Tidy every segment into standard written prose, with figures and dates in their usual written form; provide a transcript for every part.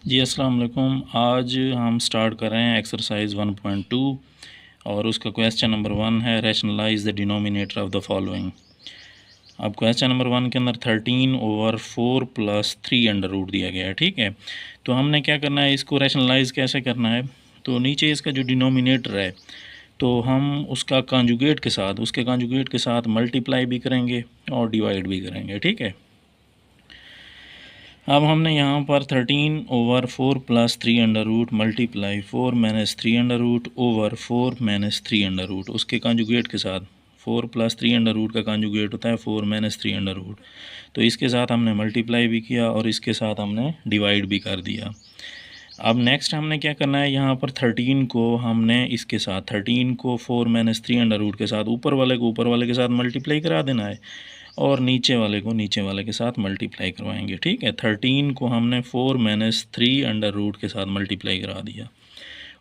जी अस्सलाम वालेकुम। आज हम स्टार्ट कर रहे हैं एक्सरसाइज 1.2 और उसका क्वेश्चन नंबर 1 है rationalise the denominator of the following. अब क्वेश्चन नंबर 1 के अंदर 13/4 + 3 अंडर रूट दिया गया है। ठीक है, तो हमने क्या करना है, इसको रैशनलाइज कैसे करना है। तो नीचे इसका जो डिनोमिनेटर है तो हम उसका उसके कॉन्जुगेट के साथ मल्टीप्लाई भी करेंगे और डिवाइड भी करेंगे। ठीक है, अब हमने यहाँ पर 13/4 + 3 under root multiply 4 - 3 under root over 4 - 3 under root उसके कॉन्जुगेट के साथ 4 + 3 अंडर रूट का कॉन्जुगेट होता है 4 - 3 अंडर रूट। तो इसके साथ हमने मल्टीप्लाई भी किया और इसके साथ हमने डिवाइड भी कर दिया। अब नेक्स्ट हमने क्या करना है, यहाँ पर 13 को हमने इसके साथ 13 को 4 - 3 अंडर रूट के साथ ऊपर वाले के साथ मल्टीप्लाई करा देना है और नीचे वाले को नीचे वाले के साथ मल्टीप्लाई करवाएंगे। ठीक है, 13 को हमने 4 - 3 अंडर रूट के साथ मल्टीप्लाई करा दिया।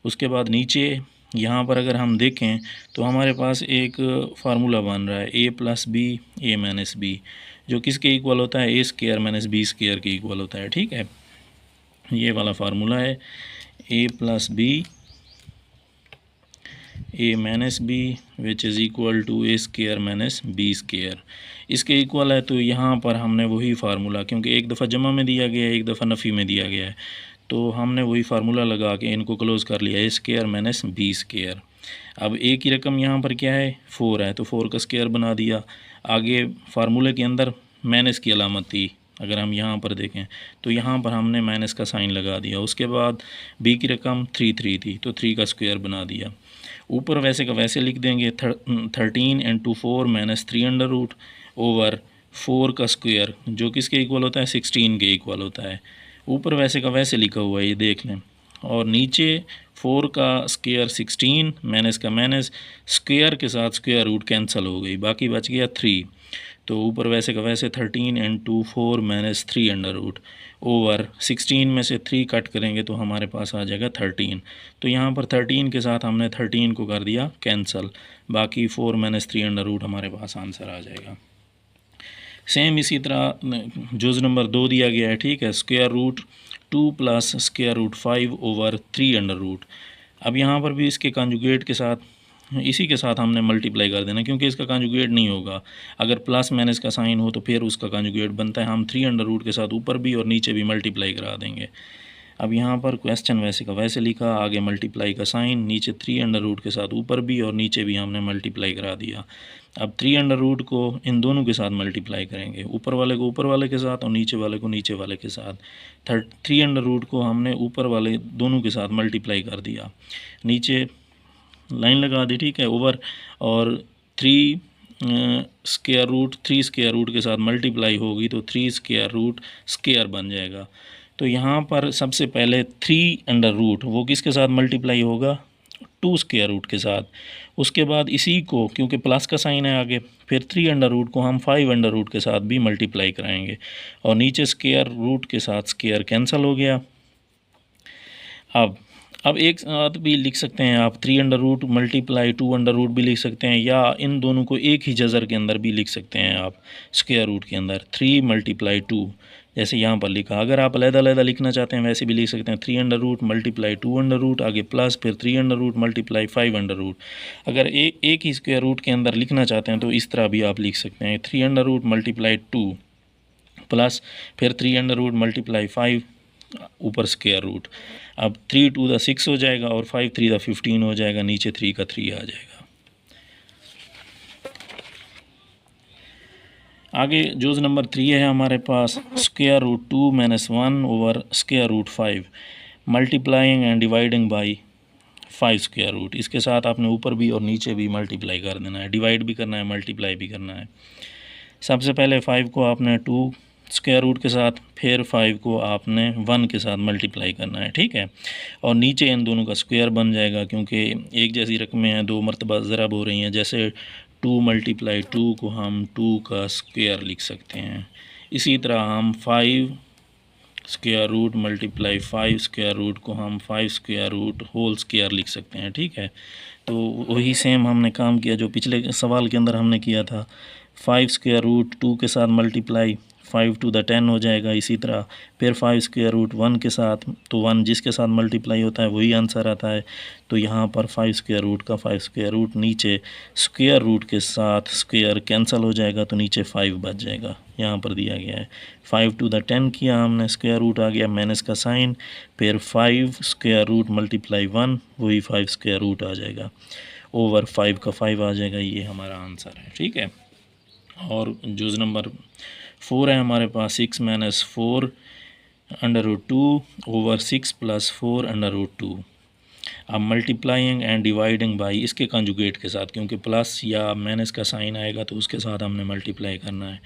उसके बाद नीचे यहाँ पर अगर हम देखें तो हमारे पास एक फार्मूला बन रहा है a+b a - b, जो किसके इक्वल होता है, a² - b² के इक्वल होता है। ठीक है, ये वाला फार्मूला है a+b a - b which is equal to a² - b²। इसके इक्वल है। तो यहाँ पर हमने वही फार्मूला, क्योंकि एक दफ़ा जमा में दिया गया है एक दफ़ा नफ़ी में दिया गया है, तो हमने वही फार्मूला लगा के इनको क्लोज़ कर लिया a² - b²। अब a की रकम यहाँ पर क्या है, 4 है, तो 4 का स्क्वायर बना दिया। आगे फार्मूले के अंदर माइनस की अलामत थी, अगर हम यहाँ पर देखें तो यहाँ पर हमने माइनस का साइन लगा दिया। उसके बाद b की रकम 3 थी तो 3 का स्क्वायर बना दिया। ऊपर वैसे का वैसे लिख देंगे 13 × 4 - 3 अंडर रूट ओवर 4 का स्क्वायर, जो किसके इक्वल होता है, 16 के इक्वल होता है। ऊपर वैसे का वैसे लिखा हुआ है, ये देख लें। और नीचे 4 का स्क्वायर 16 माइनस का माइनस, स्क्वायर के साथ स्क्वायर रूट कैंसिल हो गई, बाकी बच गया 3। तो ऊपर वैसे का वैसे 13 × 4 - 3 अंडर रूट ओवर 16 में से 3 कट करेंगे तो हमारे पास आ जाएगा 13। तो यहाँ पर 13 के साथ हमने 13 को कर दिया कैंसल, बाकी 4 - 3 अंडर रूट हमारे पास आंसर आ जाएगा। सेम इसी तरह जुज़ नंबर 2 दिया गया है। ठीक है, √2 + √5 ओवर 3 अंडर रूट। अब यहाँ पर भी इसके कॉन्जुगेट के साथ इसी के साथ हमने मल्टीप्लाई कर देना, क्योंकि इसका कॉन्जुगेट नहीं होगा। अगर प्लस माइनस का साइन हो तो फिर उसका कॉन्जुगेट बनता है। हम 3 अंडर रूट के साथ ऊपर भी और नीचे भी मल्टीप्लाई करा देंगे। अब यहाँ पर क्वेश्चन वैसे का वैसे लिखा, आगे मल्टीप्लाई का साइन, नीचे 3 अंडर रूट के साथ ऊपर भी और नीचे भी हमने मल्टीप्लाई करा दिया। अब 3 अंडर रूट को इन दोनों के साथ मल्टीप्लाई करेंगे, ऊपर वाले को ऊपर वाले के साथ और नीचे वाले को नीचे वाले के साथ। 3 अंडर रूट को हमने ऊपर वाले दोनों के साथ मल्टीप्लाई कर दिया, नीचे लाइन लगा दी। ठीक है, ओवर और 3 स्क्वायर रूट के साथ मल्टीप्लाई होगी तो 3 स्क्वायर रूट स्क्वायर बन जाएगा। तो यहाँ पर सबसे पहले 3 अंडर रूट वो किसके साथ मल्टीप्लाई होगा, 2 स्क्वायर रूट के साथ। उसके बाद इसी को, क्योंकि प्लस का साइन है आगे, फिर 3 अंडर रूट को हम 5 अंडर रूट के साथ भी मल्टीप्लाई कराएंगे और नीचे स्क्वायर रूट के साथ स्क्वायर कैंसिल हो गया। अब एक साथ भी लिख सकते हैं आप, 3 under root multiply 2 under root भी लिख सकते हैं, या इन दोनों को एक ही जज़र के अंदर भी लिख सकते हैं आप, स्क्वायर रूट के अंदर 3 × 2 जैसे यहाँ पर लिखा। अगर आप अलग-अलग लिखना चाहते हैं वैसे भी लिख सकते हैं, 3 under root multiply 2 under root, आगे प्लस, फिर 3 under root multiply 5 under root. अगर एक ही स्क्वायर रूट के अंदर लिखना चाहते हैं तो इस तरह भी आप लिख सकते हैं, 3 अंडर रूट मल्टीप्लाई 2 प्लस फिर 3 अंडर रूट मल्टीप्लाई 5 ऊपर स्क्वायर रूट। अब 3 × 2 = 6 हो जाएगा और 5 × 3 = 15 हो जाएगा, नीचे 3 का 3 आ जाएगा। आगे जोज़ नंबर 3 है हमारे पास, √2 - 1 over √5 multiplying and dividing by 5 square root. इसके साथ आपने ऊपर भी और नीचे भी मल्टीप्लाई कर देना है, डिवाइड भी करना है, मल्टीप्लाई भी करना है। सबसे पहले 5 को आपने 2 स्क्वायर रूट के साथ, फिर 5 को आपने 1 के साथ मल्टीप्लाई करना है। ठीक है, और नीचे इन दोनों का स्क्वायर बन जाएगा, क्योंकि एक जैसी रकमें हैं, 2 मरतबा ज़रब हो रही हैं। जैसे 2 × 2 को हम 2 का स्क्वायर लिख सकते हैं, इसी तरह हम 5 square root multiply 5 square root को हम 5 स्क्वायर रूट होल स्क्वायर लिख सकते हैं। ठीक है, तो वही सेम हमने काम किया जो पिछले सवाल के अंदर हमने किया था। 5 स्क्वायर रूट 2 के साथ मल्टीप्लाई 5 टू द 10 हो जाएगा। इसी तरह फिर 5 स्क्वायर रूट 1 के साथ, तो 1 जिसके साथ मल्टीप्लाई होता है वही आंसर आता है। तो यहाँ पर 5 स्क्वायर रूट का 5 स्क्वायर रूट, नीचे स्क्वायर रूट के साथ स्क्वायर कैंसिल हो जाएगा तो नीचे 5 बच जाएगा, यहाँ पर दिया गया है। 5 टू द 10 किया हमने, स्क्वायर रूट आ गया, माइनस का साइन, फिर 5 स्क्वायर रूट मल्टीप्लाई 1, वही 5 स्क्वायर रूट आ जाएगा, ओवर 5 का 5 आ जाएगा। ये हमारा आंसर है, ठीक है। और जुज़ नंबर 4 है हमारे पास, 6 minus 4 under root 2 over 6 plus 4 under root 2। अब मल्टीप्लाइंग एंड डिवाइडिंग बाई इसके कंजुगेट के साथ, क्योंकि प्लस या माइनस का साइन आएगा तो उसके साथ हमने मल्टीप्लाई करना है।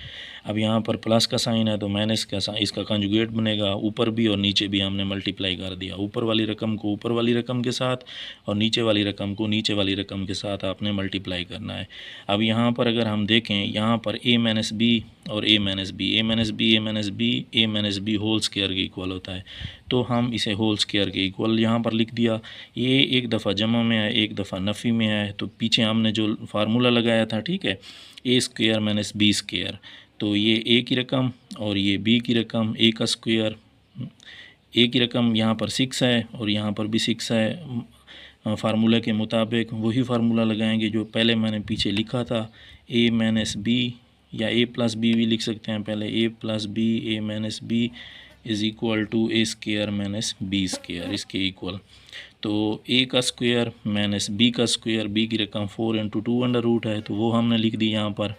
अब यहाँ पर प्लस का साइन है तो माइनस का साइन, इसका कंजुगेट बनेगा, ऊपर भी और नीचे भी हमने मल्टीप्लाई कर दिया। ऊपर वाली रकम को ऊपर वाली रकम के साथ और नीचे वाली रकम को नीचे वाली रकम के साथ आपने मल्टीप्लाई करना है। अब यहाँ पर अगर हम देखें, यहाँ पर a माइनस बी और a minus b, a minus b, a minus b, a minus b whole square के इक्वल होता है, तो हम इसे होल स्क्वायर के इक्वल यहाँ पर लिख दिया। ये एक दफ़ा जमा में है, एक दफ़ा नफ़ी में है, तो पीछे हमने जो फार्मूला लगाया था, ठीक है, ए स्क्वायर माइनस बी स्क्वायर, तो ये ए की रकम और ये बी की रकम, ए का स्क्वायर, ए की रकम यहाँ पर 6 है और यहाँ पर भी 6 है। फार्मूला के मुताबिक वही फार्मूला लगाएंगे जो पहले मैंने पीछे लिखा था, ए माइनस बी या ए प्लस बी भी लिख सकते हैं पहले, A plus B, A minus B is equal to A square minus B square, इसके इक्वल। तो ए का स्क्वायर माइनस बी का स्क्वायर, बी की रकम 4 इंटू 2 अंडर रूट है, तो वो हमने लिख दी यहाँ पर।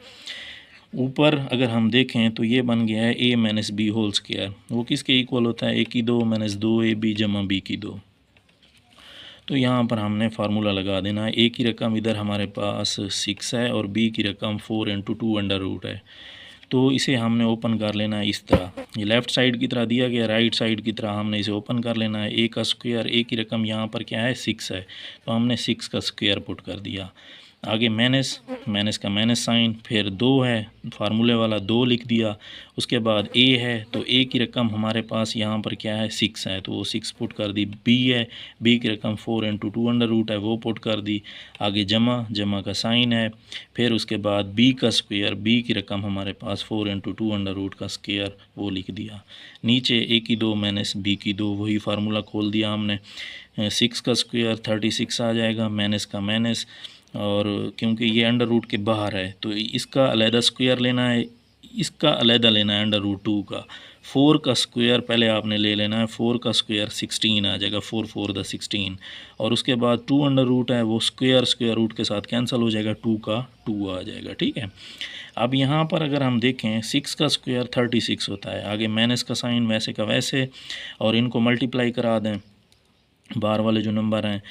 ऊपर अगर हम देखें तो ये बन गया है ए माइनस बी होल स्क्वायर, वो किसके इक्वल होता है, ए की 2 माइनस 2 ए बी जमा बी की 2। तो यहाँ पर हमने फार्मूला लगा देना है। ए की रकम इधर हमारे पास 6 है और बी की रकम 4 इंटू 2 अंडर रूट है, तो इसे हमने ओपन कर लेना है इस तरह। ये लेफ़्ट साइड की तरह दिया गया, राइट साइड की तरह हमने इसे ओपन कर लेना है। ए का स्क्वायर, ए की रकम यहाँ पर क्या है 6 है, तो हमने 6 का स्क्वायर पुट कर दिया। आगे माइनस, माइनस का माइनस साइन, फिर 2 है, फार्मूले वाला 2 लिख दिया। उसके बाद ए है, तो ए की रकम हमारे पास यहाँ पर क्या है 6 है, तो वो 6 पुट कर दी। बी है, बी की रकम 4 इंटू 2 अंडर रूट है, वो पुट कर दी। आगे जमा, जमा का साइन है, फिर उसके बाद बी का स्क्वायर, बी की रकम हमारे पास 4 इंटू 2 अंडर रूट का स्क्वायर, वो लिख दिया। नीचे ए की 2 माइनस बी की 2, वही फार्मूला खोल दिया हमने। 6 का स्क्वायर 36 आ जाएगा, माइनस का माइनस, और क्योंकि ये अंडर रूट के बाहर है तो इसका अलहदा स्क्वायर लेना है, इसका अलहदा लेना है अंडर रूट 2 का। 4 का स्क्वायर पहले आपने ले लेना है, 4 का स्क्वायर 16 आ जाएगा, 4 4 द 16, और उसके बाद 2 अंडर रूट है, वो स्क्वायर स्क्वायर रूट के साथ कैंसिल हो जाएगा, 2 का 2 आ जाएगा, ठीक है। अब यहाँ पर अगर हम देखें 6 का स्क्वायर 36 होता है, आगे माइनस का साइन वैसे का वैसे, और इनको मल्टीप्लाई करा दें, बाहर वाले जो नंबर हैं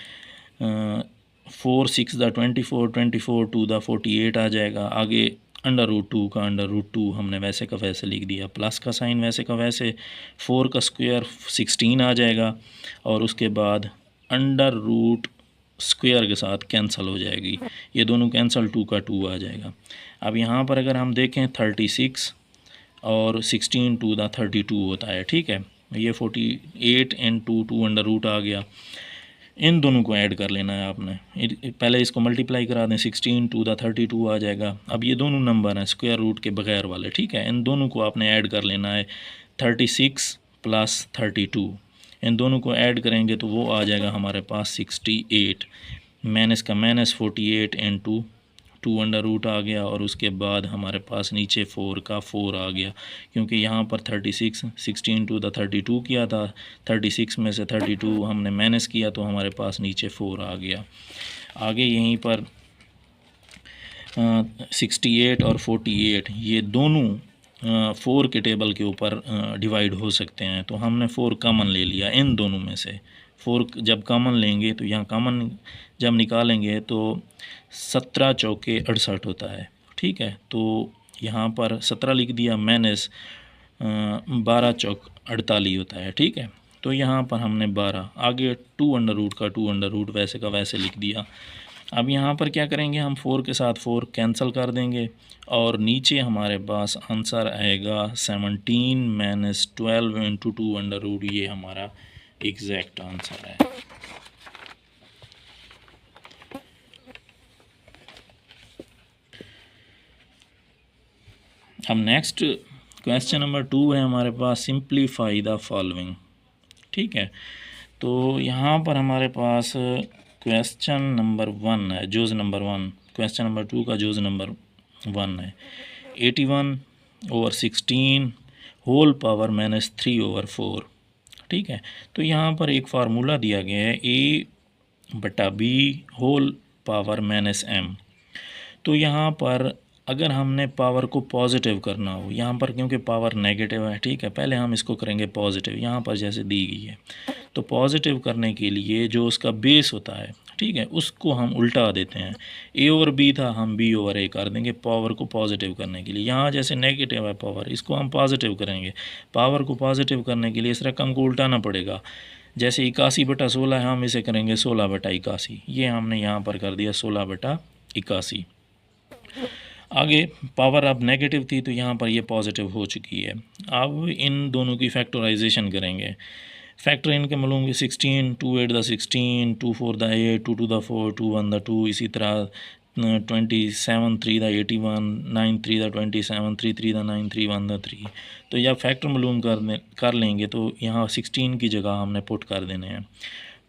4 6 द 24, 24 2 द 48 आ जाएगा। आगे अंडर रूट 2 का अंडर रूट 2 हमने वैसे का वैसे लिख दिया, प्लस का साइन वैसे का वैसे, 4 का स्क्वायर 16 आ जाएगा, और उसके बाद अंडर रूट स्क्वायर के साथ कैंसिल हो जाएगी, ये दोनों कैंसिल, 2 का 2 आ जाएगा। अब यहाँ पर अगर हम देखें 36 और 16 टू द 32 होता है, ठीक है, ये 48 इंटू 2 अंडर रूट आ गया। इन दोनों को ऐड कर लेना है आपने, पहले इसको मल्टीप्लाई करा दें, 16 टू द 32 आ जाएगा। अब ये दोनों नंबर हैं स्क्वायर रूट के बगैर वाले, ठीक है, इन दोनों को आपने ऐड कर लेना है, 36 प्लस 32, इन दोनों को ऐड करेंगे तो वो आ जाएगा हमारे पास 68, माइनस का माइनस 48 इंटू 2 अंडर रूट आ गया, और उसके बाद हमारे पास नीचे 4 का 4 आ गया, क्योंकि यहाँ पर 36 16 टू द 32 किया था, 36 में से 32 हमने माइनस किया तो हमारे पास नीचे 4 आ गया। आगे यहीं पर 68 और 48 ये दोनों 4 के टेबल के ऊपर डिवाइड हो सकते हैं, तो हमने 4 कॉमन ले लिया इन दोनों में से। 4 जब कॉमन लेंगे तो यहाँ कॉमन जब निकालेंगे तो 17 चौके 68 होता है, ठीक है, तो यहाँ पर 17 लिख दिया, माइनस 12 चौक 48 होता है, ठीक है, तो यहाँ पर हमने 12, आगे 2 अंडर रूट का 2 अंडर रूट वैसे का वैसे लिख दिया। अब यहाँ पर क्या करेंगे, हम 4 के साथ 4 कैंसिल कर देंगे, और नीचे हमारे पास आंसर आएगा 17 माइनस 12 इंटू 2 अंडर रूट, ये हमारा एग्जैक्ट आंसर है। अब नेक्स्ट क्वेश्चन नंबर 2 है हमारे पास, सिंप्लीफाई द फॉलोइंग। ठीक है, तो यहाँ पर हमारे पास क्वेश्चन नंबर 1 है, जोज नंबर 1। क्वेश्चन नंबर 2 का जोज नंबर 1 है 81/16 होल पावर -3/4। ठीक है, तो यहाँ पर एक फार्मूला दिया गया है A/B होल पावर -m। तो यहाँ पर अगर हमने पावर को पॉजिटिव करना हो, यहाँ पर क्योंकि पावर नेगेटिव है, ठीक है, पहले हम इसको करेंगे पॉजिटिव, यहाँ पर जैसे दी गई है। तो पॉजिटिव करने के लिए जो उसका बेस होता है, ठीक है, उसको हम उल्टा देते हैं। A/B था, हम B/A कर देंगे पावर को पॉजिटिव करने के लिए। यहाँ जैसे नेगेटिव है पावर, इसको हम पॉजिटिव करेंगे। पावर को पॉजिटिव करने के लिए इस रकम को उल्टाना पड़ेगा। जैसे 81/16 है, हम इसे करेंगे 16/81। ये हमने यहाँ पर कर दिया 16/81। आगे पावर अब नेगेटिव थी, तो यहाँ पर ये पॉजिटिव हो चुकी है। अब इन दोनों की फैक्टराइजेशन करेंगे। फैक्टर इनके मालूम 16, 2 8 द 16, 2 4 द 8, 2 2 द 4, 2 1 द 2, इसी तरह 27 3 द 81, 9 3 द 27, 3 3 द 9, 3 1 द 3। तो यह फैक्टर मालूम कर लेंगे, तो यहाँ 16 की जगह हमने पुट कर देने हैं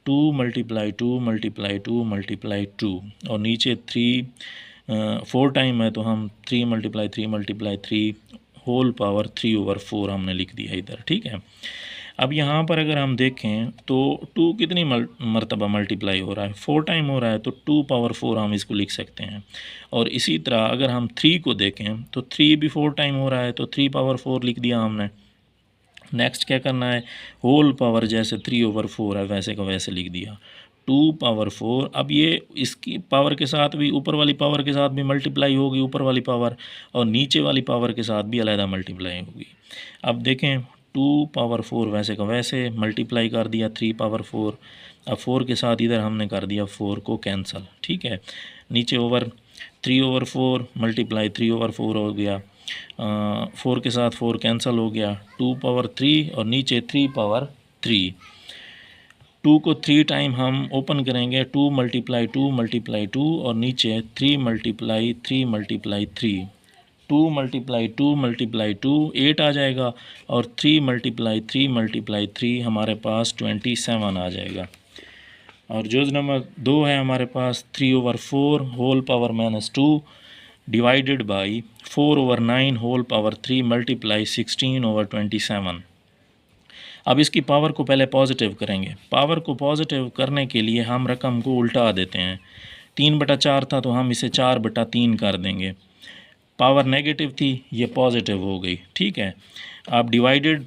2 × 2 × 2 × 2, और नीचे 4 टाइम है, तो हम 3 × 3 × 3 होल पावर 3/4 हमने लिख दिया इधर। ठीक है, अब यहाँ पर अगर हम देखें तो 2 कितनी मरतबा मल्टीप्लाई हो रहा है, 4 टाइम हो रहा है, तो 2/4 हम इसको लिख सकते हैं। और इसी तरह अगर हम 3 को देखें तो 3 भी 4 टाइम हो रहा है, तो 3/4 लिख दिया हमने। नेक्स्ट क्या करना है, होल पावर जैसे 3/4 है वैसे का वैसे लिख दिया 2/4। अब ये इसकी पावर के साथ भी, ऊपर वाली पावर के साथ भी मल्टीप्लाई होगी ऊपर वाली पावर, और नीचे वाली पावर के साथ भी अलहदा मल्टीप्लाई होगी। अब देखें 2/4 वैसे का वैसे मल्टीप्लाई कर दिया 3/4। अब 4 के साथ इधर हमने कर दिया 4 को कैंसल। ठीक है, नीचे ओवर 3/4 मल्टीप्लाई 3/4 हो गया, 4 के साथ 4 कैंसल हो गया, 2/3 और नीचे 3/3। 2 को 3 टाइम हम ओपन करेंगे, 2 × 2 × 2, और नीचे 3 × 3 × 3, 2 × 2 × 2 8 आ जाएगा, और 3 × 3 × 3 हमारे पास 27 आ जाएगा। और जो नंबर 2 है हमारे पास 3/4 whole power -2 divided by 4/9 whole power 3 multiply 16/27। अब इसकी पावर को पहले पॉजिटिव करेंगे। पावर को पॉजिटिव करने के लिए हम रकम को उल्टा देते हैं। 3/4 था, तो हम इसे 4/3 कर देंगे। पावर नेगेटिव थी, ये पॉजिटिव हो गई। ठीक है, अब डिवाइड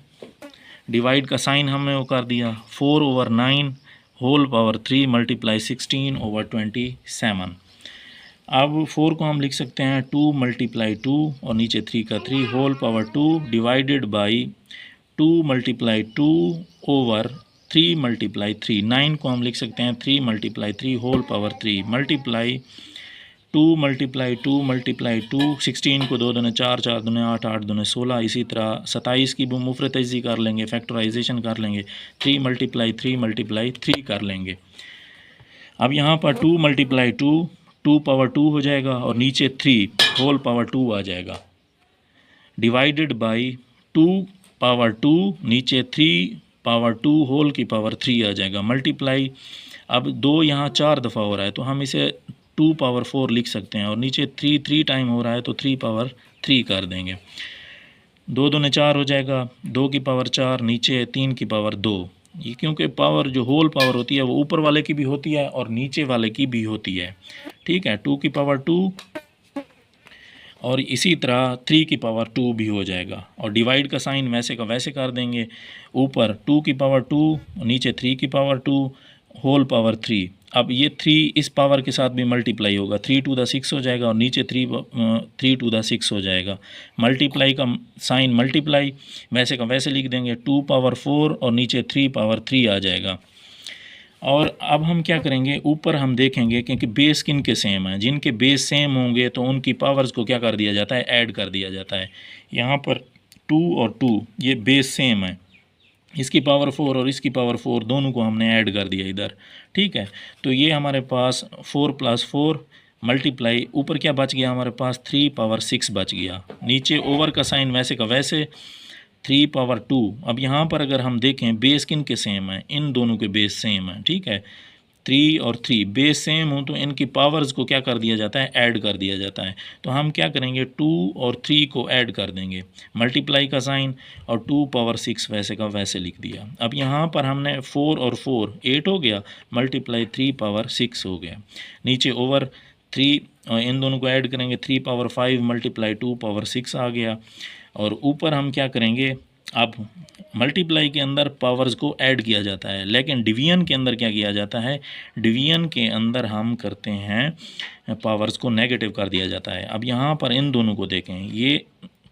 का साइन हमने वो कर दिया 4/9 होल पावर 3 मल्टीप्लाई 16/27। अब 4 को हम लिख सकते हैं 2 × 2 और नीचे 3 का 3 whole power 2 divided by 2 × 2 over 3 × 3। 9 को हम लिख सकते हैं 3 × 3 होल पावर 3 मल्टीप्लाई 2 × 2 × 2 16 को 2 दूने 4, 4 दूने 8, 8 दूने 16। इसी तरह 27 की भी मुफरतजी कर लेंगे, फैक्टराइजेशन कर लेंगे, 3 × 3 × 3 कर लेंगे। अब यहाँ पर 2 × 2 2/2 हो जाएगा, और नीचे 3 होल पावर 2 आ जाएगा, डिवाइडेड बाई 2/2 नीचे 3/2 होल की पावर 3 आ जाएगा, मल्टीप्लाई। अब 2 यहाँ 4 दफ़ा हो रहा है, तो हम इसे 2/4 लिख सकते हैं, और नीचे 3 टाइम हो रहा है, तो 3/3 कर देंगे। 2 दूने 4 हो जाएगा, 2 की पावर 4 नीचे 3 की पावर 2। ये क्योंकि पावर जो होल पावर होती है वो ऊपर वाले की भी होती है और नीचे वाले की भी होती है। ठीक है, 2 की पावर 2 और इसी तरह 3 की पावर 2 भी हो जाएगा, और डिवाइड का साइन वैसे का वैसे कर देंगे। ऊपर 2 की पावर 2, नीचे 3 की पावर 2 होल पावर 3। अब ये 3 इस पावर के साथ भी मल्टीप्लाई होगा, 3 × 6 हो जाएगा, और नीचे 3 × 6 हो जाएगा। मल्टीप्लाई का साइन मल्टीप्लाई वैसे का वैसे लिख देंगे, 2/4 और नीचे 3/3 आ जाएगा। और अब हम क्या करेंगे, ऊपर हम देखेंगे क्योंकि बेस किन के सेम हैं, जिनके बेस सेम होंगे तो उनकी पावर्स को क्या कर दिया जाता है, ऐड कर दिया जाता है। यहाँ पर 2 और 2 ये बेस सेम है, इसकी पावर 4 और इसकी पावर 4 दोनों को हमने ऐड कर दिया इधर। ठीक है, तो ये हमारे पास 4 + 4 मल्टीप्लाई ऊपर क्या बच गया हमारे पास 3 पावर 6 बच गया, नीचे ओवर का साइन वैसे का वैसे 3 पावर 2। अब यहाँ पर अगर हम देखें बेस किन के सेम है, इन दोनों के बेस सेम है, ठीक है, 3 और 3 बेस सेम हो तो इनकी पावर्स को क्या कर दिया जाता है, ऐड कर दिया जाता है। तो हम क्या करेंगे 2 और 3 को ऐड कर देंगे, मल्टीप्लाई का साइन और 2 पावर 6 वैसे का वैसे लिख दिया। अब यहाँ पर हमने 4 और 4 8 हो गया, मल्टीप्लाई 3 पावर 6 हो गया, नीचे ओवर 3 इन दोनों को ऐड करेंगे 3 पावर 5 मल्टीप्लाई 2 पावर 6 आ गया। और ऊपर हम क्या करेंगे, अब मल्टीप्लाई के अंदर पावर्स को ऐड किया जाता है, लेकिन डिवीजन के अंदर क्या किया जाता है, डिवीजन के अंदर हम करते हैं पावर्स को नेगेटिव कर दिया जाता है। अब यहाँ पर इन दोनों को देखें, ये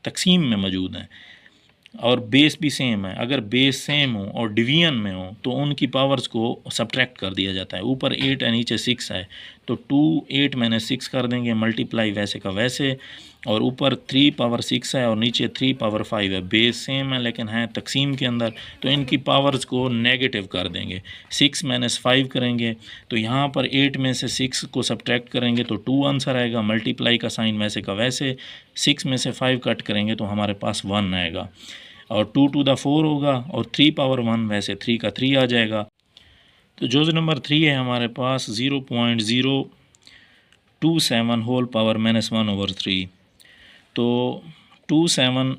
तकसीम में मौजूद हैं और बेस भी सेम है। अगर बेस सेम हो और डिवीजन में हो तो उनकी पावर्स को सब्ट्रैक्ट कर दिया जाता है। ऊपर 8 है नीचे 6 है तो 2 8 मैंने 6 कर देंगे, मल्टीप्लाई वैसे का वैसे, और ऊपर 3 पावर 6 है और नीचे 3 पावर 5 है। बेस सेम है लेकिन है तकसीम के अंदर, तो इनकी पावर्स को नेगेटिव कर देंगे, 6 माइनस 5 करेंगे। तो यहाँ पर 8 में से 6 को सब्ट्रैक्ट करेंगे तो 2 आंसर आएगा, मल्टीप्लाई का साइन वैसे का वैसे, 6 में से 5 कट करेंगे तो हमारे पास 1 आएगा, और 2 टू द 4 होगा, और 3 पावर 1 वैसे 3 का 3 आ जाएगा। तो जोज नंबर 3 है हमारे पास 0.027 होल पावर -1/3। तो 27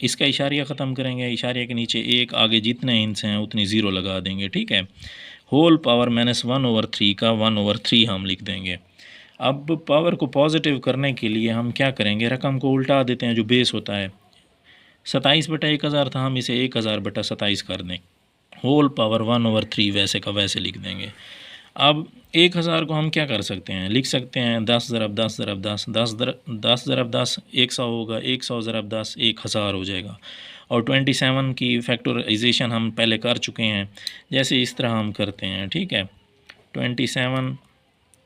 इसका इशारिया ख़त्म करेंगे, इशारिया के नीचे एक आगे जितने इंच हैं उतनी ज़ीरो लगा देंगे, ठीक है। होल पावर -1/3 का 1/3 हम लिख देंगे। अब पावर को पॉजिटिव करने के लिए हम क्या करेंगे, रकम को उल्टा देते हैं, जो बेस होता है 27/1000 था, हम इसे 1000/27 कर दें, होल पावर 1/3 वैसे का वैसे लिख देंगे। अब 1000 को हम क्या कर सकते हैं, लिख सकते हैं 10 ज़रब 10 ज़रब 10 10 ज़रब 10 100 होगा, 100 ज़रब 10 1000 हो जाएगा। और 27 की फैक्टराइजेशन हम पहले कर चुके हैं, जैसे इस तरह हम करते हैं, ठीक है। 27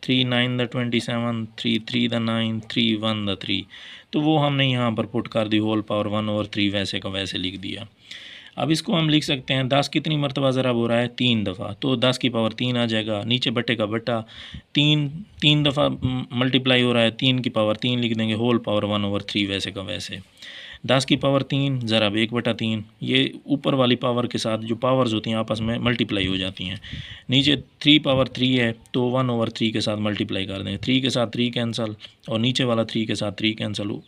3 9 द 27 3 3 द 9 3 1 द 3, तो वो हमने यहाँ पर पुट कर दी, होल पावर 1/3 वैसे का वैसे लिख दिया। अब इसको हम लिख सकते हैं 10 कितनी मरतबा ज़रब हो रहा है, 3 दफ़ा, तो 10 की पावर 3 आ जाएगा, नीचे बट्टे का बट्टा 3 दफ़ा मल्टीप्लाई हो रहा है, 3 की पावर 3 लिख देंगे, होल पावर 1/3 वैसे का वैसे। 10 की पावर 3 ज़रब 1/3, ये ऊपर वाली पावर के साथ जो पावर्स होती हैं आपस में मल्टीप्लाई हो जाती हैं। नीचे 3 पावर 3 है तो 1/3 के साथ मल्टीप्लाई कर दें, 3 के साथ 3 कैंसिल और नीचे वाला 3 के साथ 3 कैंसिल,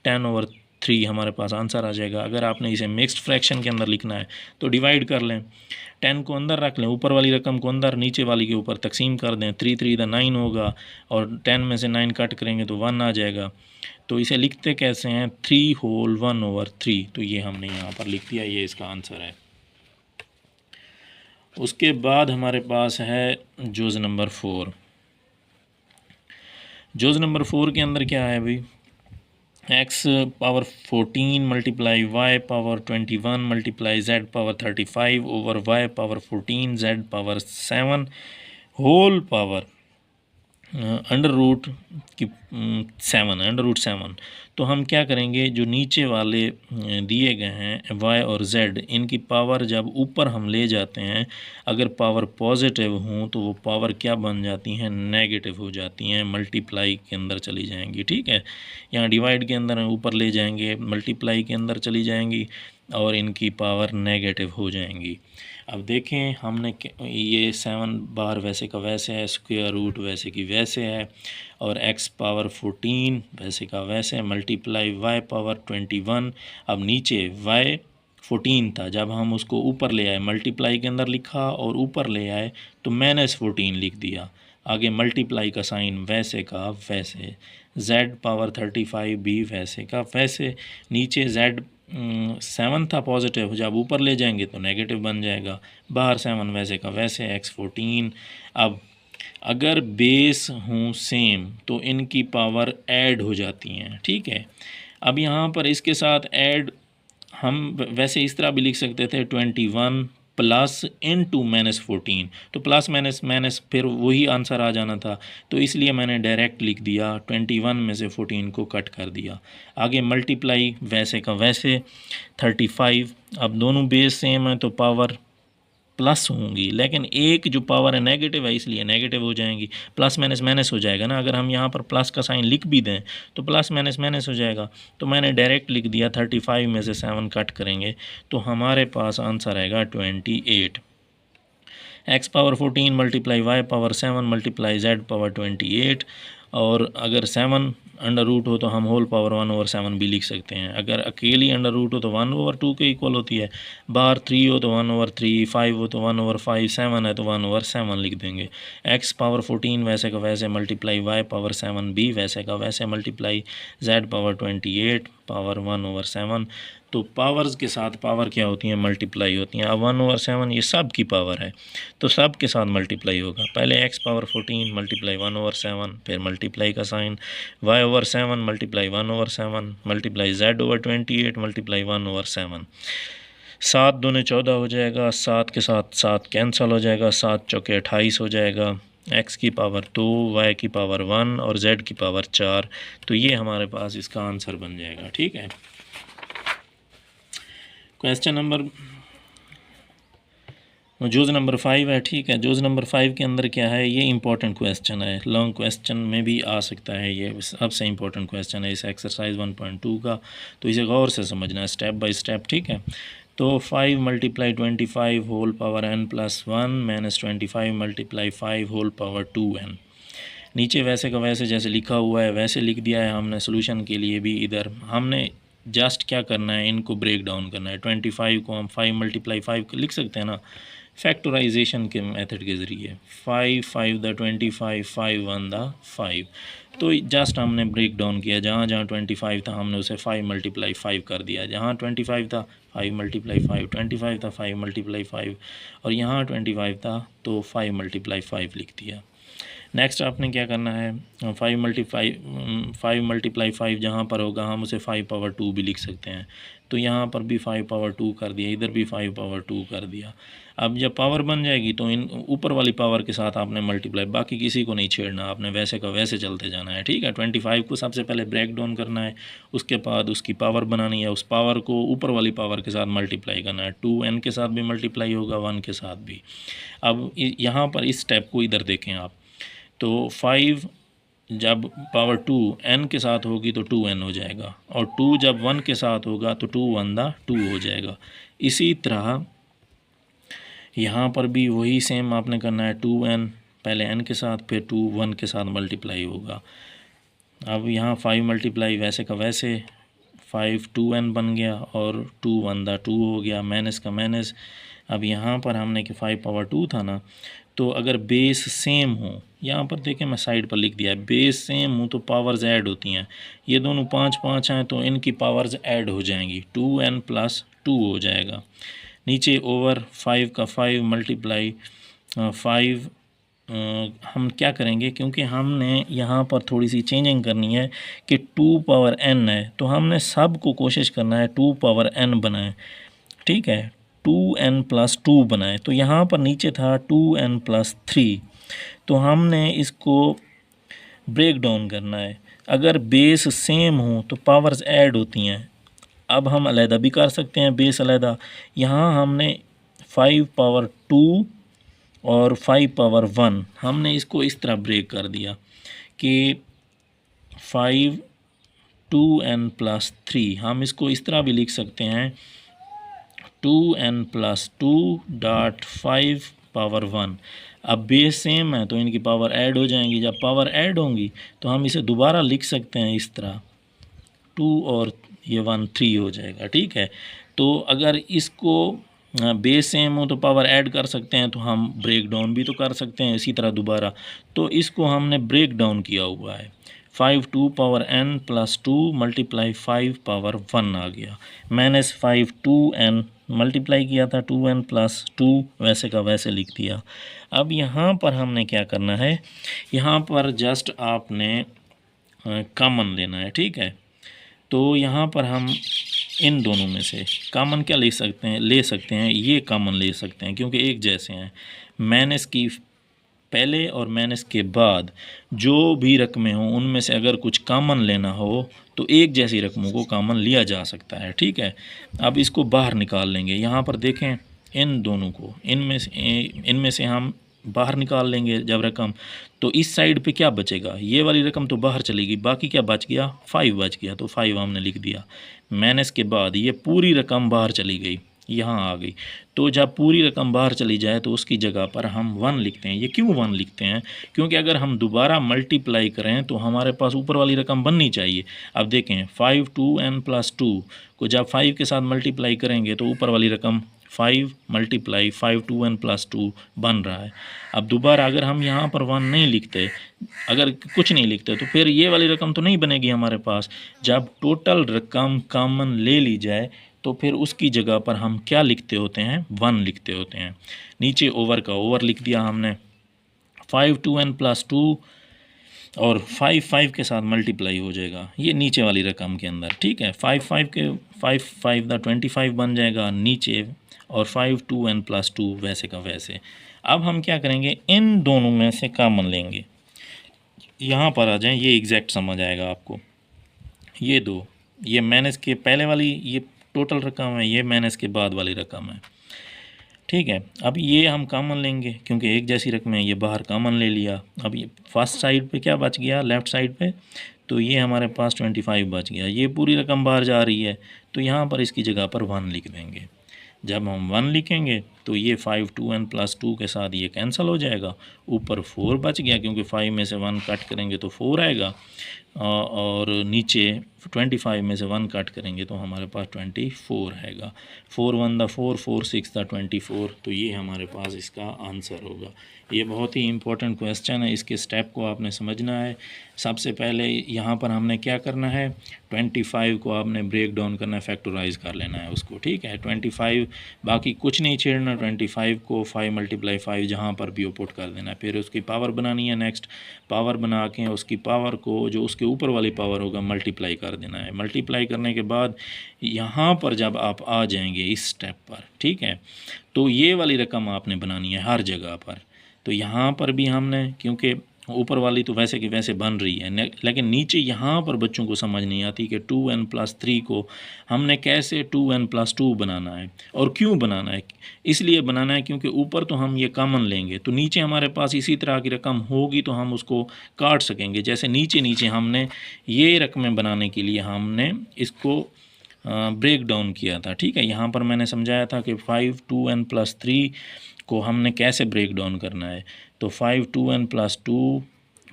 10/3 हमारे पास आंसर आ जाएगा। अगर आपने इसे मिक्स्ड फ्रैक्शन के अंदर लिखना है तो डिवाइड कर लें, 10 को अंदर रख लें, ऊपर वाली रकम को अंदर, नीचे वाली के ऊपर तकसीम कर दें, 3 3 द 9 होगा, और 10 में से 9 कट करेंगे तो 1 आ जाएगा। तो इसे लिखते कैसे हैं, 3 होल 1/3, तो ये हमने यहाँ पर लिख दिया, ये इसका आंसर है। उसके बाद हमारे पास है जोज़ नंबर 4। जोज़ नंबर 4 के अंदर क्या है भाई, x power 14 multiply y power 21 multiply z power 35 over y power 14 z power 7 whole power under root 7। तो हम क्या करेंगे, जो नीचे वाले दिए गए हैं y और z, इनकी पावर जब ऊपर हम ले जाते हैं, अगर पावर पॉजिटिव हों तो वो पावर क्या बन जाती हैं, नेगेटिव हो जाती हैं, मल्टीप्लाई के अंदर चली जाएंगी, ठीक है। यहाँ डिवाइड के अंदर ऊपर ले जाएंगे, मल्टीप्लाई के अंदर चली जाएंगी और इनकी पावर नेगेटिव हो जाएंगी। अब देखें हमने ये 7 बार वैसे का वैसे है, स्क्वायर रूट वैसे की वैसे है, और x पावर 14 वैसे का वैसे, मल्टीप्लाई y पावर 21। अब नीचे y 14 था, जब हम उसको ऊपर ले आए मल्टीप्लाई के अंदर लिखा और ऊपर ले आए तो -14 लिख दिया, आगे मल्टीप्लाई का साइन वैसे का वैसे, z पावर 35 भी वैसे का वैसे, नीचे z 7 था पॉजिटिव, जब ऊपर ले जाएंगे तो नेगेटिव बन जाएगा, बाहर 7 वैसे का वैसे, x 14। अब अगर बेस हों सेम तो इनकी पावर ऐड हो जाती हैं, ठीक है। अब यहाँ पर इसके साथ ऐड हम वैसे इस तरह भी लिख सकते थे 21 प्लस इनटू -14, तो प्लस माइनस फिर वही आंसर आ जाना था, तो इसलिए मैंने डायरेक्ट लिख दिया 21 में से 14 को कट कर दिया। आगे मल्टीप्लाई वैसे का वैसे 35, अब दोनों बेस सेम है तो पावर प्लस होंगी, लेकिन एक जो पावर है नेगेटिव है इसलिए नेगेटिव हो जाएंगी, प्लस माइनस माइनस हो जाएगा ना। अगर हम यहाँ पर प्लस का साइन लिख भी दें तो प्लस माइनस माइनस हो जाएगा। तो मैंने डायरेक्ट लिख दिया 35 में से 7 कट करेंगे तो हमारे पास आंसर आएगा 28। X power 14 multiply y power 7 multiply z power 28, और अगर 7 अंडर रूट हो तो हम होल पावर 1/7 भी लिख सकते हैं। अगर अकेली अंडर रूट हो तो 1/2 के इक्वल होती है, बाहर 3 हो तो 1/3, 5 हो तो 1/5, 7 है तो 1/7 लिख देंगे। एक्स पावर 14 वैसे का वैसे मल्टीप्लाई वाई पावर 7 भी वैसे का वैसे मल्टीप्लाई जेड पावर 28 पावर 1/7। तो पावर्स के साथ पावर क्या होती हैं, मल्टीप्लाई होती हैं। अब 1/7 ये सब की पावर है तो सब के साथ मल्टीप्लाई होगा। पहले एक्स पावर 14 मल्टीप्लाई 1/7, फिर मल्टीप्लाई का sign y/7 multiply 1/7 multiply z/28 multiply 1/7। 7 दूने 14 हो जाएगा, 7 के साथ 7 कैंसल हो जाएगा, 7 चौके 28 हो जाएगा। x की पावर 2, y की पावर 1 और z की पावर 4। तो ये हमारे पास इसका आंसर बन जाएगा। ठीक है, क्वेश्चन नंबर जूज़ नंबर 5 है। ठीक है, जूज़ नंबर 5 के अंदर क्या है, ये इंपॉर्टेंट क्वेश्चन है, लॉन्ग क्वेश्चन में भी आ सकता है, ये सबसे इंपॉर्टेंट क्वेश्चन है इस एक्सरसाइज 1.2 का। तो इसे गौर से समझना है स्टेप बाय स्टेप। ठीक है, तो 5 multiply 25 whole power n+1 minus 25 multiply 5 whole power 2n। नीचे वैसे का वैसे जैसे लिखा हुआ है वैसे लिख दिया है हमने। सोल्यूशन के लिए भी इधर हमने जस्ट क्या करना है, इनको ब्रेक डाउन करना है। 25 को हम 5 मल्टीप्लाई 5 लिख सकते हैं ना, फैक्टराइजेशन के मेथड के ज़रिए। 5 5 द 25, 5 1 द 5। तो जस्ट हमने ब्रेक डाउन किया, जहाँ जहाँ 25 था हमने उसे 5 मल्टीप्लाई 5 कर दिया। जहाँ 25 था 5 मल्टीप्लाई 5, 25 था 5 मल्टीप्लाई 5, और यहाँ 25 था तो 5 मल्टीप्लाई 5 लिख दिया। नेक्स्ट आपने क्या करना है, 5 मल्टीप्लाई 5 जहाँ पर होगा हम उसे 5 पावर 2 भी लिख सकते हैं। तो यहाँ पर भी 5 पावर 2 कर दिया, इधर भी 5 पावर 2 कर दिया। अब जब पावर बन जाएगी तो इन ऊपर वाली पावर के साथ आपने मल्टीप्लाई, बाकी किसी को नहीं छेड़ना, आपने वैसे का वैसे चलते जाना है। ठीक है, 25 को सबसे पहले ब्रेक डाउन करना है, उसके बाद उसकी पावर बनानी है, उस पावर को ऊपर वाली पावर के साथ मल्टीप्लाई करना है। 2n के साथ भी मल्टीप्लाई होगा, 1 के साथ भी। अब यहाँ पर इस स्टेप को इधर देखें आप, तो 5 जब पावर 2 n के साथ होगी तो 2n हो जाएगा, और 2 जब 1 के साथ होगा तो 2 1 दा 2 हो जाएगा। इसी तरह यहाँ पर भी वही सेम आपने करना है, 2n पहले n के साथ फिर 2 1 के साथ मल्टीप्लाई होगा। अब यहाँ 5 मल्टीप्लाई वैसे का वैसे 5 2n बन गया, और 2 1 दा 2 हो गया, माइनस का माइनस। अब यहाँ पर हमने कि 5 पावर 2 था ना, तो अगर बेस सेम हो, यहाँ पर देखें मैं साइड पर लिख दिया, बेस सेम हो तो पावर्स ऐड होती हैं। ये दोनों 5 5 हैं तो इनकी पावर्स ऐड हो जाएंगी, 2n + 2 हो जाएगा। नीचे ओवर 5 का 5 मल्टीप्लाई 5 हम क्या करेंगे, क्योंकि हमने यहाँ पर थोड़ी सी चेंजिंग करनी है कि 2 पावर n है, तो हमने सब को कोशिश करना है 2 पावर n बनाए। ठीक है, 2n + 2 बनाए। तो यहाँ पर नीचे था 2n + 3, तो हमने इसको ब्रेक डाउन करना है। अगर बेस सेम हो तो पावर्स ऐड होती हैं। अब हम अलहदा भी कर सकते हैं, बेस अलहदा। यहाँ हमने 5 पावर 2 और 5 पावर 1 हमने इसको इस तरह ब्रेक कर दिया कि 5 2n + 3, हम इसको इस तरह भी लिख सकते हैं 2n + 2 डॉट 5 पावर 1। अब बेस सेम है तो इनकी पावर ऐड हो जाएंगी। जब पावर ऐड होंगी तो हम इसे दोबारा लिख सकते हैं इस तरह, 2 और ये 1 3 हो जाएगा। ठीक है, तो अगर इसको बेस सेम हो तो पावर ऐड कर सकते हैं, तो हम ब्रेक डाउन भी तो कर सकते हैं इसी तरह दोबारा। तो इसको हमने ब्रेक डाउन किया हुआ है, 5 2 पावर n + 2 मल्टीप्लाई 5 पावर 1 आ गया, माइनस 5 2n मल्टीप्लाई किया था 2n + 2 वैसे का वैसे लिख दिया। अब यहाँ पर हमने क्या करना है, यहाँ पर जस्ट आपने कॉमन लेना है। ठीक है, तो यहाँ पर हम इन दोनों में से कॉमन क्या ले सकते हैं, ये कॉमन ले सकते हैं क्योंकि एक जैसे हैं। माइनस की पहले और माइनस के बाद जो भी रकमें हों उनमें से अगर कुछ कॉमन लेना हो तो एक जैसी रकमों को कॉमन लिया जा सकता है। ठीक है, अब इसको बाहर निकाल लेंगे। यहाँ पर देखें इन दोनों को, इनमें से हम बाहर निकाल लेंगे जब रकम, तो इस साइड पे क्या बचेगा, ये वाली रकम तो बाहर चलेगी, बाकी क्या बच गया, 5 बच गया, तो 5 हमने लिख दिया। माइनस के बाद ये पूरी रकम बाहर चली गई, यहाँ आ गई। तो जब पूरी रकम बाहर चली जाए तो उसकी जगह पर हम 1 लिखते हैं। ये क्यों 1 लिखते हैं, क्योंकि अगर हम दोबारा मल्टीप्लाई करें तो हमारे पास ऊपर वाली रकम बननी चाहिए। अब देखें 5 2n+2 को जब 5 के साथ मल्टीप्लाई करेंगे तो ऊपर वाली रकम 5 × 5 2n+2 बन रहा है। अब दोबारा अगर हम यहाँ पर 1 नहीं लिखते, अगर कुछ नहीं लिखते, तो फिर ये वाली रकम तो नहीं बनेगी हमारे पास। जब टोटल रकम कॉमन ले ली जाए तो फिर उसकी जगह पर हम क्या लिखते होते हैं, 1 लिखते होते हैं। नीचे ओवर का ओवर लिख दिया हमने, 5 2n+2 और 5 5 के साथ मल्टीप्लाई हो जाएगा ये नीचे वाली रकम के अंदर, ठीक है। 5 5 के 5 5 दा 25 बन जाएगा नीचे, और 5 2n+2 वैसे का वैसे। अब हम क्या करेंगे, इन दोनों में से कॉमन लेंगे, यहाँ पर आ जाएं, ये एग्जैक्ट समझ आएगा आपको। ये दो, ये माइनस के पहले वाली ये टोटल रकम है, ये माइनस के बाद वाली रकम है, ठीक है। अब ये हम कॉमन लेंगे क्योंकि एक जैसी रकम है, ये बाहर कॉमन ले लिया। अब ये फर्स्ट साइड पे क्या बच गया, लेफ़्ट साइड पे, तो ये हमारे पास 25 बच गया। ये पूरी रकम बाहर जा रही है तो यहाँ पर इसकी जगह पर 1 लिख देंगे। जब हम 1 लिखेंगे तो ये 5 2n+2 के साथ ये कैंसिल हो जाएगा, ऊपर 4 बच गया क्योंकि 5 में से 1 कट करेंगे तो 4 आएगा, और नीचे 25 में से 1 कट करेंगे तो हमारे पास 24 आएगा। 4 1 दा 4 4 6 दा 24, तो ये हमारे पास इसका आंसर होगा। ये बहुत ही इंपॉर्टेंट क्वेश्चन है, इसके स्टेप को आपने समझना है। सबसे पहले यहाँ पर हमने क्या करना है, 25 को आपने ब्रेक डाउन करना है, फैक्टराइज कर लेना है उसको, ठीक है। 25 बाकी कुछ नहीं छेड़ना, 25 को 5 × 5 जहाँ पर भी पुट कर देना है। फिर उसकी पावर बनानी है, नेक्स्ट पावर बना के उसकी पावर को जो उसके ऊपर वाली पावर होगा मल्टीप्लाई कर देना है। मल्टीप्लाई करने के बाद यहाँ पर जब आप आ जाएंगे इस स्टेप पर, ठीक है, तो ये वाली रकम आपने बनानी है हर जगह पर। तो यहाँ पर भी हमने, क्योंकि ऊपर वाली तो वैसे की वैसे बन रही है, लेकिन नीचे यहाँ पर बच्चों को समझ नहीं आती कि 2n+3 को हमने कैसे 2n+2 बनाना है और क्यों बनाना है। इसलिए बनाना है क्योंकि ऊपर तो हम ये कॉमन लेंगे तो नीचे हमारे पास इसी तरह की रकम होगी तो हम उसको काट सकेंगे। जैसे नीचे नीचे हमने ये रकमें बनाने के लिए हमने इसको ब्रेक डाउन किया था, ठीक है। यहाँ पर मैंने समझाया था कि 5 2n+3 को हमने कैसे ब्रेक डाउन करना है। तो 5 2n+2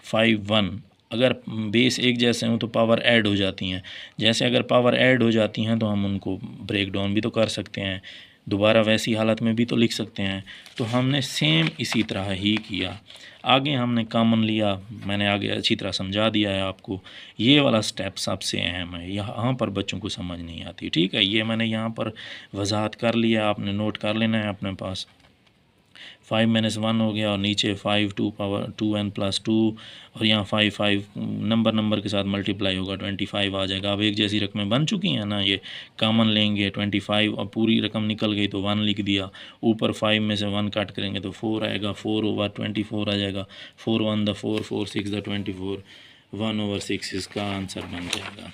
5 1, अगर बेस एक जैसे हों तो पावर ऐड हो जाती हैं। जैसे अगर पावर ऐड हो जाती हैं तो हम उनको ब्रेक डाउन भी तो कर सकते हैं, दोबारा वैसी हालत में भी तो लिख सकते हैं। तो हमने सेम इसी तरह ही किया। आगे हमने कॉमन लिया, मैंने आगे अच्छी तरह समझा दिया है आपको। ये वाला स्टेप सबसे अहम है, यहाँ पर बच्चों को समझ नहीं आती, ठीक है। ये मैंने यहाँ पर वजाहत कर लिया, आपने नोट कर लेना है अपने पास। 5 - 1 हो गया और नीचे 5 2n+2 और यहाँ 5 5 नंबर के साथ मल्टीप्लाई होगा 25 आ जाएगा। अब एक जैसी रकमें बन चुकी हैं ना, ये कॉमन लेंगे 25 और पूरी रकम निकल गई तो 1 लिख दिया। ऊपर 5 में से 1 कट करेंगे तो 4 आएगा, 4/24 आ जाएगा। 4 1 दा 4 4 6 दा 24, 1/6 इसका आंसर बन जाएगा।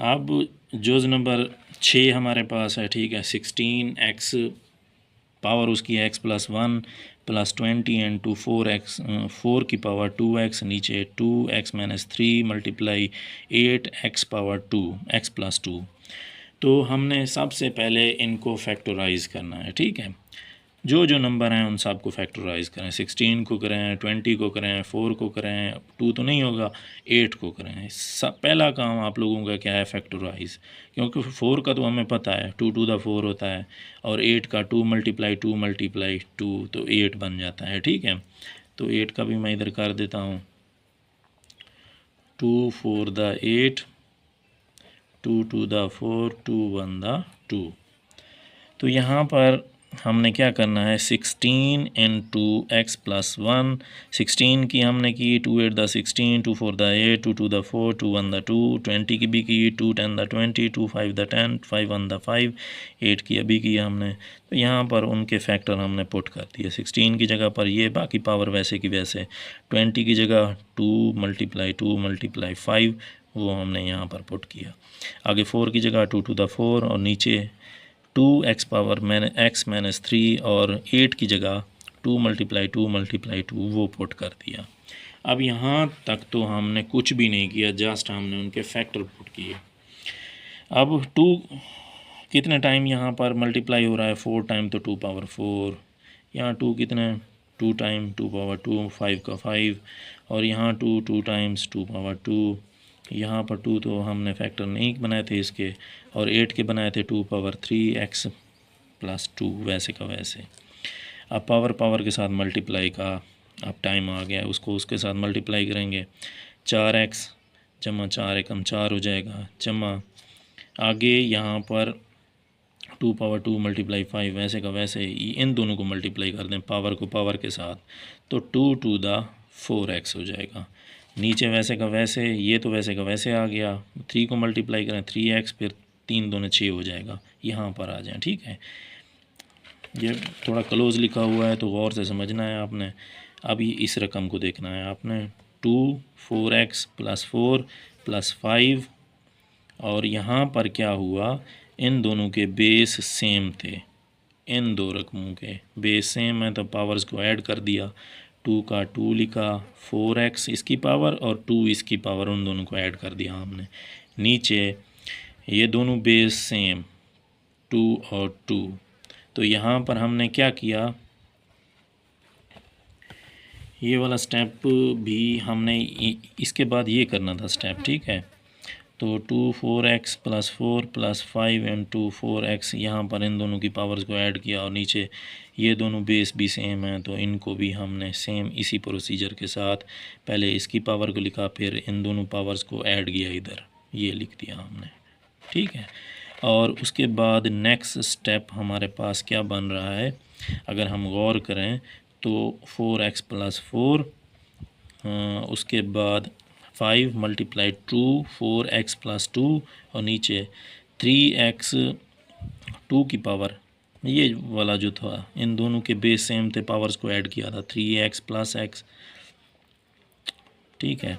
अब जोज़ नंबर 6 हमारे पास है, ठीक है। 16x पावर उसकी है x+1 +20 × 4x 4 की पावर 2x, नीचे 2x - 3 × 8x⁻2 x+2। तो हमने सबसे पहले इनको फैक्टराइज़ करना है, ठीक है। जो जो नंबर हैं उन सब को फैक्टराइज़ करें। 16 को करें, 20 को करें, 4 को करें, 2 तो नहीं होगा, 8 को करें। सब पहला काम आप लोगों का क्या है, फैक्टराइज़। क्योंकि 4 का तो हमें पता है 2 2 दा 4 होता है, और 8 का 2 × 2 तो 8 बन जाता है, ठीक है। तो 8 का भी मैं इधर कर देता हूँ, 2 4 दा 8, 2 2 दा 4, 2 1 दा 2। तो यहाँ पर हमने क्या करना है, 16 × x+1, 16 की हमने की, 2 8 दा 16, 2 4 दा 8, 2 2 दा 4, 2 1 दा 2, 20 की भी की, 2 10 दा 20, 2 5 दा 10, 5 1 दा 5, 8 की अभी किया हमने। तो यहाँ पर उनके फैक्टर हमने पुट कर दिए। 16 की जगह पर ये, बाकी पावर वैसे की वैसे। 20 की जगह 2 × 2 × 5, वो हमने यहाँ पर पुट किया। आगे 4 की जगह 2 to the 4 और नीचे 2x पावर x माइनस 3 और 8 की जगह 2 × 2 × 2 वो पुट कर दिया। अब यहाँ तक तो हमने कुछ भी नहीं किया, जस्ट हमने उनके फैक्टर पुट किए। अब 2 कितने टाइम यहाँ पर मल्टीप्लाई हो रहा है, 4 टाइम तो 2 पावर 4, यहाँ 2 कितने 2 टाइम 2 पावर 2 5 का 5 और यहाँ 2 टाइम्स 2 पावर 2, यहाँ पर 2 तो हमने फैक्टर नहीं बनाए थे इसके, और 8 के बनाए थे 2 पावर 3 x + 2 वैसे का वैसे। अब पावर के साथ मल्टीप्लाई का अब टाइम आ गया, उसको उसके साथ मल्टीप्लाई करेंगे। 4x जमा 4 एकम 4 हो जाएगा, जमा आगे यहाँ पर 2 पावर 2 × 5 वैसे का वैसे, इन दोनों को मल्टीप्लाई कर दें पावर को पावर के साथ, तो 2 to the 4x हो जाएगा। नीचे वैसे का वैसे, ये तो वैसे का वैसे आ गया, 3 को मल्टीप्लाई करें 3x, फिर 3 दूने 6 हो जाएगा। यहाँ पर आ जाए, ठीक है। ये थोड़ा क्लोज लिखा हुआ है तो गौर से समझना है आपने। अभी इस रकम को देखना है आपने, 2 4x + 4 + 5 और यहाँ पर क्या हुआ, इन दोनों के बेस सेम थे, इन दो रकमों के बेस सेम है तो पावर्स को ऐड कर दिया। 2 का 2 लिखा, 4x इसकी पावर और 2 इसकी पावर, उन दोनों को ऐड कर दिया हमने। नीचे ये दोनों बेस सेम 2 और 2, तो यहाँ पर हमने क्या किया, ये वाला स्टेप भी हमने इसके बाद ये करना था स्टेप, ठीक है। तो 2 4x + 4 + 5 × 4x, यहाँ पर इन दोनों की पावर्स को ऐड किया और नीचे ये दोनों बेस भी सेम हैं तो इनको भी हमने सेम इसी प्रोसीजर के साथ पहले इसकी पावर को लिखा, फिर इन दोनों पावर्स को ऐड किया, इधर ये लिख दिया हमने, ठीक है। और उसके बाद नेक्स्ट स्टेप हमारे पास क्या बन रहा है, अगर हम गौर करें तो 4x + 4 उसके बाद 5 × 2 4x + 2 और नीचे 3x 2 की पावर, ये वाला जो था इन दोनों के बेस सेम थे, पावर्स को ऐड किया था 3x + x, ठीक है।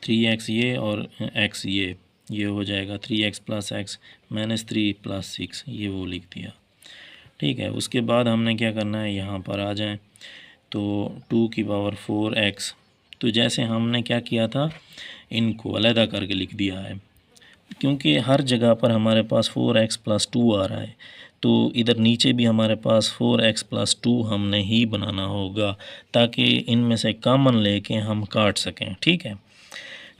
3x ये और x ये हो जाएगा 3x + x -3 + 6, ये वो लिख दिया, ठीक है। उसके बाद हमने क्या करना है, यहाँ पर आ जाएं तो 2 की पावर 4x, तो जैसे हमने क्या किया था, इनको अलहदा करके लिख दिया है, क्योंकि हर जगह पर हमारे पास 4x + 2 आ रहा है, तो इधर नीचे भी हमारे पास 4x + 2 हमने ही बनाना होगा ताकि इनमें से कॉमन लेके हम काट सकें, ठीक है।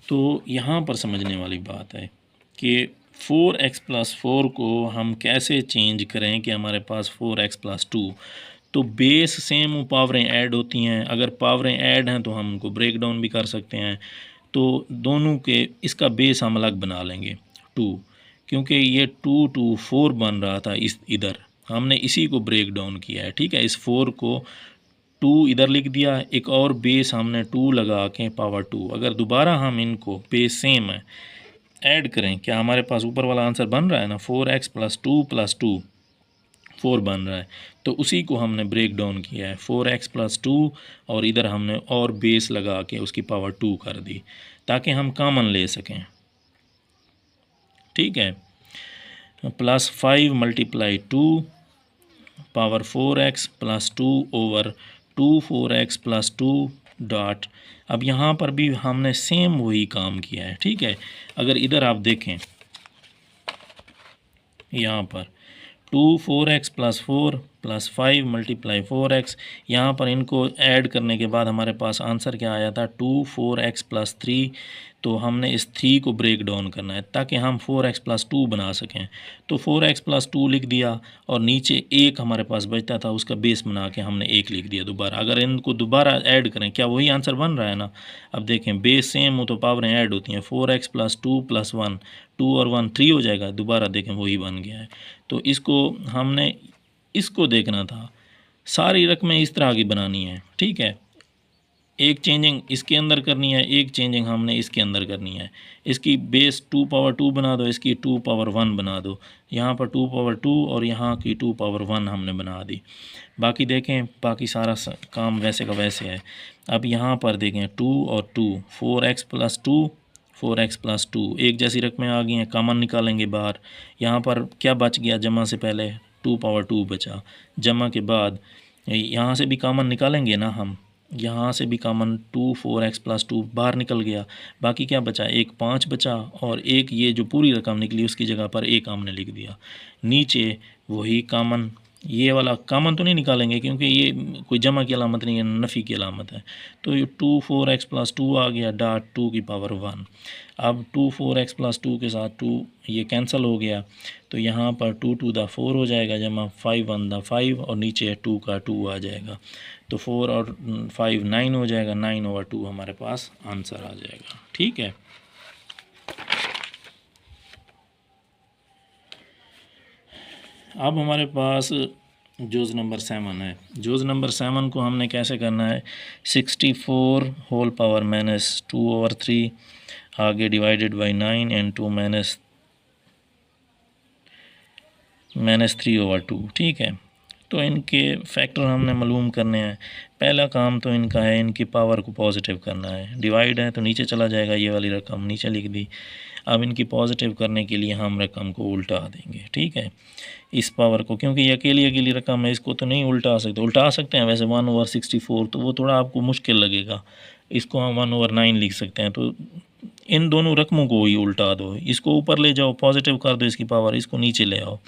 तो यहाँ पर समझने वाली बात है कि 4x + 4 को हम कैसे चेंज करें कि हमारे पास 4x + 2, तो बेस सेम पावरें ऐड होती हैं, अगर पावरें ऐड हैं तो हम उनको ब्रेक डाउन भी कर सकते हैं, तो दोनों के इसका बेस हम अलग बना लेंगे 2, क्योंकि ये 2 to 4 बन रहा था, इस इधर हमने इसी को ब्रेक डाउन किया है, ठीक है। इस 4 को 2 इधर लिख दिया, एक और बेस हमने 2 लगा के पावर 2, अगर दोबारा हम इनको बेस सेम है ऐड करें, क्या हमारे पास ऊपर वाला आंसर बन रहा है ना, 4x + 2 + 2 4 बन रहा है, तो उसी को हमने ब्रेक डाउन किया है 4x + 2 और इधर हमने और बेस लगा के उसकी पावर 2 कर दी ताकि हम कॉमन ले सकें, ठीक है। +5 × 2 power 4x + 2 over 2 4x + 2 dot, अब यहाँ पर भी हमने सेम वही काम किया है, ठीक है। अगर इधर आप देखें, यहाँ पर 2 4x + 4 + 5 × 4x, यहाँ पर इनको ऐड करने के बाद हमारे पास आंसर क्या आया था 2 4x + 3, तो हमने इस 3 को ब्रेक डाउन करना है ताकि हम 4x + 2 बना सकें, तो 4x + 2 लिख दिया और नीचे एक हमारे पास बचता था, उसका बेस बना के हमने 1 लिख दिया दोबारा। अगर इनको दोबारा ऐड करें, क्या वही आंसर बन रहा है ना, अब देखें बेस सेम हो तो पावरें ऐड होती हैं, 4x + 2 + 1 2 और 1 3 हो जाएगा, दोबारा देखें वही बन गया है। तो इसको हमने इसको देखना था, सारी रकमें इस तरह की बनानी है, ठीक है। एक चेंजिंग इसके अंदर करनी है, एक चेंजिंग हमने इसके अंदर करनी है, इसकी बेस 2 पावर 2 बना दो, इसकी 2 पावर 1 बना दो, यहाँ पर 2 पावर 2 और यहाँ की 2 पावर 1 हमने बना दी। बाकी देखें, बाकी सारा काम वैसे का वैसे है। अब यहाँ पर देखें 2 और 2 4x + 2 4x+2 एक जैसी रकमें आ गई हैं, कॉमन निकालेंगे बाहर। यहाँ पर क्या बच गया, जमा से पहले 2 पावर 2 बचा, जमा के बाद यहाँ से भी कॉमन निकालेंगे ना हम, यहाँ से भी कॉमन 4x+2 बाहर निकल गया, बाकी क्या बचा, एक 5 बचा और एक ये जो पूरी रकम निकली उसकी जगह पर एक हमने लिख दिया। नीचे वही कॉमन, ये वाला कॉमन तो नहीं निकालेंगे क्योंकि ये कोई जमा की अलामत नहीं है, नफ़ी की अलामत है। तो ये 4x+2 आ गया डॉट 2 की पावर 1। अब 4x+2 के साथ 2 ये कैंसिल हो गया, तो यहाँ पर 2 टू द 4 हो जाएगा जमा, 5 1 द 5 और नीचे 2 का 2 आ जाएगा, तो 4 और 5 9 हो जाएगा, 9/2 हमारे पास आंसर आ जाएगा। ठीक है, अब हमारे पास जोज़ नंबर 7 है। जोज़ नंबर 7 को हमने कैसे करना है, 64 होल पावर -2/3 आगे डिवाइडेड बाई 9 एंड 2 -3/2। ठीक है, तो इनके फैक्टर हमने मालूम करने हैं। पहला काम तो इनका है इनकी पावर को पॉजिटिव करना है, डिवाइड है तो नीचे चला जाएगा, ये वाली रकम नीचे लिख दी। अब इनकी पॉजिटिव करने के लिए हम रकम को उल्टा देंगे। ठीक है, इस पावर को, क्योंकि ये अकेली रकम है, इसको तो नहीं उल्टा सकते हैं वैसे 1/64, तो वो थोड़ा आपको मुश्किल लगेगा, इसको हम 1/9 लिख सकते हैं। तो इन दोनों रकमों को ही उल्टा दो, इसको ऊपर ले जाओ, पॉजिटिव कर दो इसकी पावर, इसको नीचे ले आओ।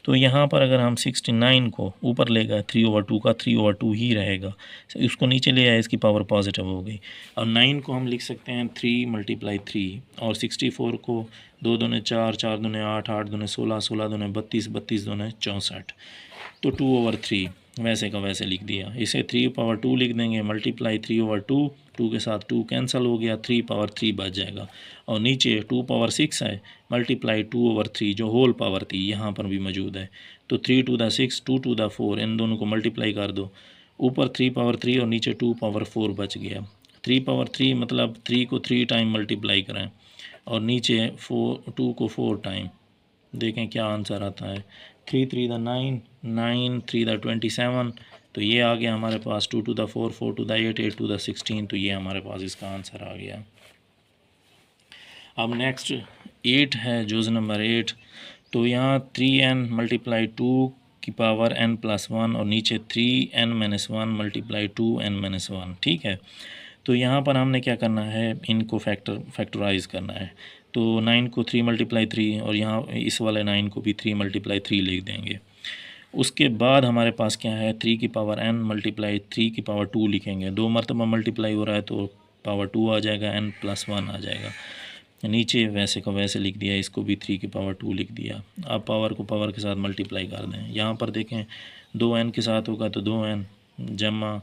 तो यहाँ पर अगर हम 69 को ऊपर ले गए 3/2 का 3/2 ही रहेगा, उसको नीचे ले आए, इसकी पावर पॉजिटिव हो गई। और 9 को हम लिख सकते हैं 3 × 3 और 64 को 2 दूने 4, 4 दूने 8, 8 दूने 16, 16 दूने 32, 32 दूने 64, तो 2/3 वैसे का वैसे लिख दिया। इसे 3/2 लिख देंगे, मल्टीप्लाई 3/2, 2 के साथ 2 कैंसिल हो गया, 3/3 बच जाएगा। और नीचे 2/6 है, मल्टीप्लाई 2/3 जो होल पावर थी यहाँ पर भी मौजूद है, तो 3 टू द 6, 2 टू द 4, इन दोनों को मल्टीप्लाई कर दो, ऊपर 3/3 और नीचे 2/4 बच गया। 3/3 मतलब 3 को 3 टाइम मल्टीप्लाई करें और नीचे 2 को 4 टाइम, देखें क्या आंसर आता है। 3 3 द 9, 9 3 द 27, तो ये आ गया हमारे पास 2 to the 4, 4 to the 8, 8 to the 16, तो ये हमारे पास इसका आंसर आ गया। अब नेक्स्ट 8 है, जोज़ नंबर 8। तो यहाँ 3n मल्टीप्लाई 2 की पावर n+1 और नीचे 3n-1 मल्टीप्लाई 2n-1। ठीक है, तो यहाँ पर हमने क्या करना है, इनको फैक्टराइज करना है। तो 9 को 3 × 3 और यहाँ इस वाले 9 को भी 3 × 3 लिख देंगे। उसके बाद हमारे पास क्या है, 3 की पावर n मल्टीप्लाई 3 की पावर 2 लिखेंगे, 2 मरतबा मल्टीप्लाई हो रहा है तो पावर 2 आ जाएगा, n+1 आ जाएगा। नीचे वैसे का वैसे लिख दिया, इसको भी 3 की पावर 2 लिख दिया। अब पावर को पावर के साथ मल्टीप्लाई कर दें, यहाँ पर देखें 2n के साथ होगा तो 2n जमा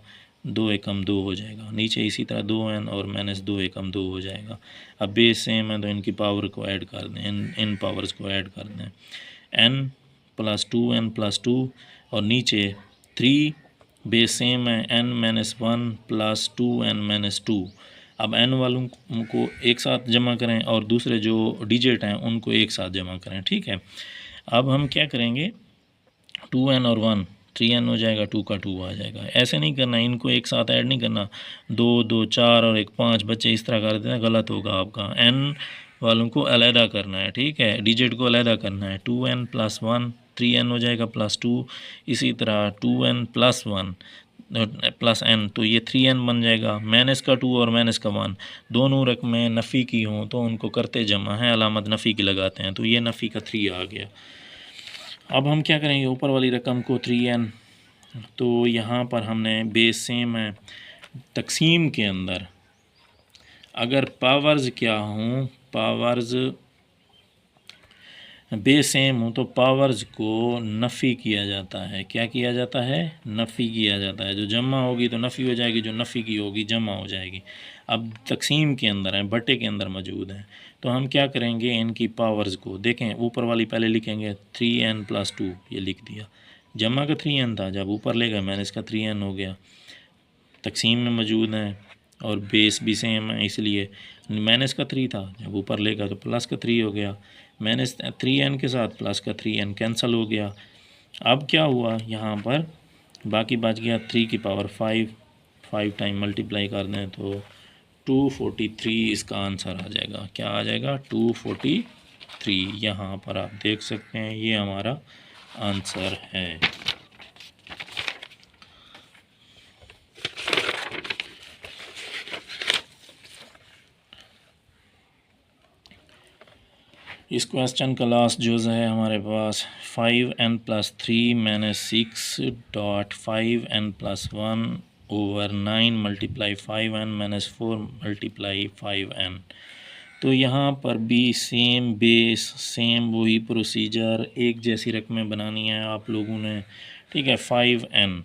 2 एकम 2 हो जाएगा, नीचे इसी तरह 2n और -2 एकम 2 हो जाएगा। अब बेस सेम है तो इनकी पावर को ऐड कर दें, इन पावर्स को ऐड कर दें, n + 2n+2 और नीचे 3 बेस सेम है, n-1 + 2n-2। अब n वालों को एक साथ जमा करें और दूसरे जो डिजिट हैं उनको एक साथ जमा करें। ठीक है, अब हम क्या करेंगे, 2n और 1 3n हो जाएगा, 2 का 2 आ जाएगा। ऐसे नहीं करना, इनको एक साथ ऐड नहीं करना, 2 2 4 और 1 5 बच्चे इस तरह कर देना, गलत होगा आपका। n वालों को अलहदा करना है, ठीक है, डिजिट को अलहदा करना है। 2n + 1 3n हो जाएगा +2, इसी तरह 2n + 1 +n, तो ये 3n बन जाएगा। माइनस का 2 और माइनस का 1 दोनों रकमें नफ़ी की हों तो उनको करते जमा है, अलामत नफ़ी की लगाते हैं, तो ये नफ़ी का 3 आ गया। अब हम क्या करेंगे, ऊपर वाली रकम को 3n, तो यहाँ पर हमने बेस सेम है, तकसीम के अंदर अगर पावर्स क्या हों, पावर्स बेस सेम हो तो पावर्स को नफ़ी किया जाता है। क्या किया जाता है, नफ़ी किया जाता है। जो जमा होगी तो नफ़ी हो जाएगी, जो नफ़ी की होगी जमा हो जाएगी। अब तकसीम के अंदर है, बटे के अंदर मौजूद है, तो हम क्या करेंगे, इनकी पावर्स को देखें, ऊपर वाली पहले लिखेंगे 3n + 2, ये लिख दिया। जमा का 3n था, जब ऊपर ले गए माइनस का 3n हो गया। तकसीम में मौजूद हैं और बेस भी सेम है, इसलिए माइनस का 3 था, जब ऊपर ले गया तो प्लस का 3 हो गया। -3n के साथ प्लस का 3n कैंसिल हो गया। अब क्या हुआ, यहाँ पर बाकी बच गया 3 की पावर 5 टाइम मल्टीप्लाई कर दें तो 243 इसका आंसर आ जाएगा। क्या आ जाएगा? 243। यहाँ पर आप देख सकते हैं ये हमारा आंसर है। इस क्वेश्चन का लास्ट जो है हमारे पास 5n+3 - 6.5n+1/9 × 5n - 4 × 5n। तो यहाँ पर भी सेम बेस, सेम वही प्रोसीजर, एक जैसी रकमें बनानी है आप लोगों ने, ठीक है। 5n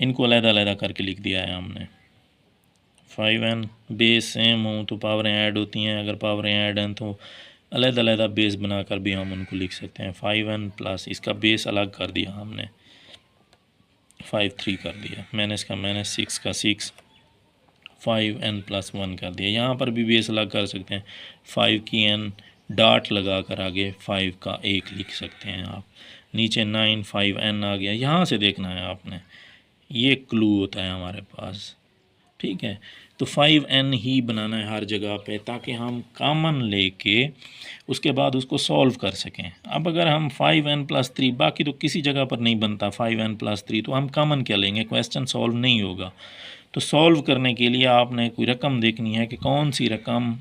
इनको अलग-अलग करके लिख दिया है हमने। 5n बेस सेम हो तो पावरें ऐड होती हैं, अगर पावरें ऐड हैं तो अलग-अलग बेस बनाकर भी हम उनको लिख सकते हैं। 5n प्लस इसका बेस अलग कर दिया हमने, 5 3 कर दिया, माइनस का माइनस, 6 का 6, 5n+1 कर दिया। यहाँ पर भी बेस अलग कर सकते हैं, 5 की n डॉट लगा कर आगे 5 का 1 लिख सकते हैं आप। नीचे 9 5n आ गया। यहाँ से देखना है आपने, ये क्लू होता है हमारे पास, ठीक है। तो 5n ही बनाना है हर जगह पे, ताकि हम कॉमन लेके उसके बाद उसको सॉल्व कर सकें। अब अगर हम 5n+3, बाकी तो किसी जगह पर नहीं बनता 5n+3, तो हम कॉमन क्या लेंगे? क्वेश्चन सॉल्व नहीं होगा। तो सॉल्व करने के लिए आपने कोई रकम देखनी है कि कौन सी रकम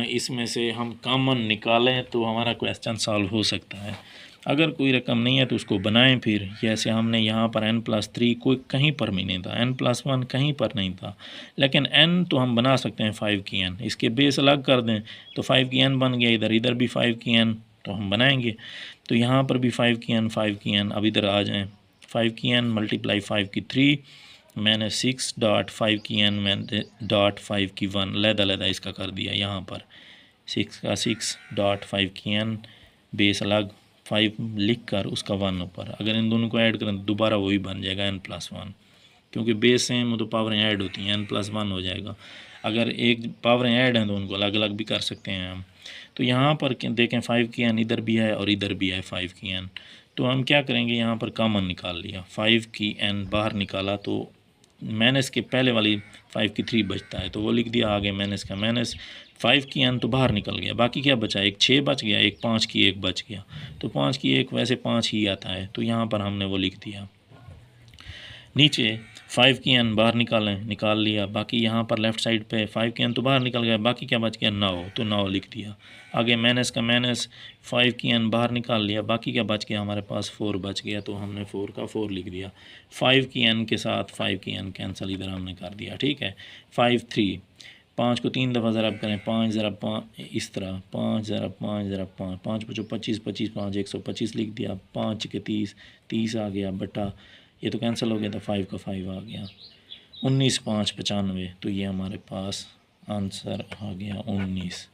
इसमें से हम कॉमन निकालें तो हमारा क्वेश्चन सॉल्व हो सकता है। अगर कोई रकम नहीं है तो उसको बनाएं। फिर जैसे हमने यहाँ पर n+3 कोई कहीं पर भी नहीं था, n+1 कहीं पर नहीं था, लेकिन n तो हम बना सकते हैं 5 की n। इसके बेस अलग कर दें तो 5 की n बन गया, इधर भी 5 की n तो हम बनाएंगे। तो यहाँ पर भी 5 की n 5 की n, अब इधर आ जाएँ। 5 की n × 5 की 3 मैंने 6.5 की n मैंने .5 की 1 लैदा इसका कर दिया। यहाँ पर 6 का 6.5 की n बेस अलग 5 लिख कर उसका 1 ऊपर, अगर इन दोनों को ऐड करें तो दोबारा वही बन जाएगा n+1, क्योंकि बेस सेम हो तो पावरें ऐड होती हैं, n+1 हो जाएगा। अगर एक पावरें ऐड हैं तो उनको अलग अलग भी कर सकते हैं हम। तो यहाँ पर देखें 5 की n इधर भी है और इधर भी है 5 की n, तो हम क्या करेंगे, यहाँ पर कॉमन निकाल लिया, 5 की n बाहर निकाला तो माइनस के पहले वाली 5 की 3 बचता है तो वो लिख दिया आगे माइनस का माइनस। 5 की n तो बाहर निकल गया, बाकी क्या बचा? एक 6 बच गया, एक 5 की 1 बच गया। तो 5 की 1 वैसे 5 ही आता है, तो यहाँ पर हमने वो लिख दिया। नीचे 5 की n बाहर निकाल लिया, बाकी यहाँ पर लेफ़्ट साइड पे 5 की n तो बाहर निकल गया, बाकी क्या बच गया? 9, तो 9 लिख दिया। आगे माइनस का माइनस, 5 की n बाहर निकाल लिया, बाकी क्या बच गया? हमारे पास 4 बच गया, तो हमने 4 का 4 लिख दिया। 5 की n के साथ 5 की n कैंसिल इधर हमने कर दिया, ठीक है। 5 3, 5 को 3 दफ़ा ज़रब करें, 5 ज़रब 5 इस तरह, 5 ज़रब 5 ज़रब 5, 5 बचो 25, 25 5 125 लिख दिया। 5 के 30, 30 आ गया बटा, ये तो कैंसिल हो गया था, 5 का 5 आ गया। 19 5 95, तो ये हमारे पास आंसर आ गया 19।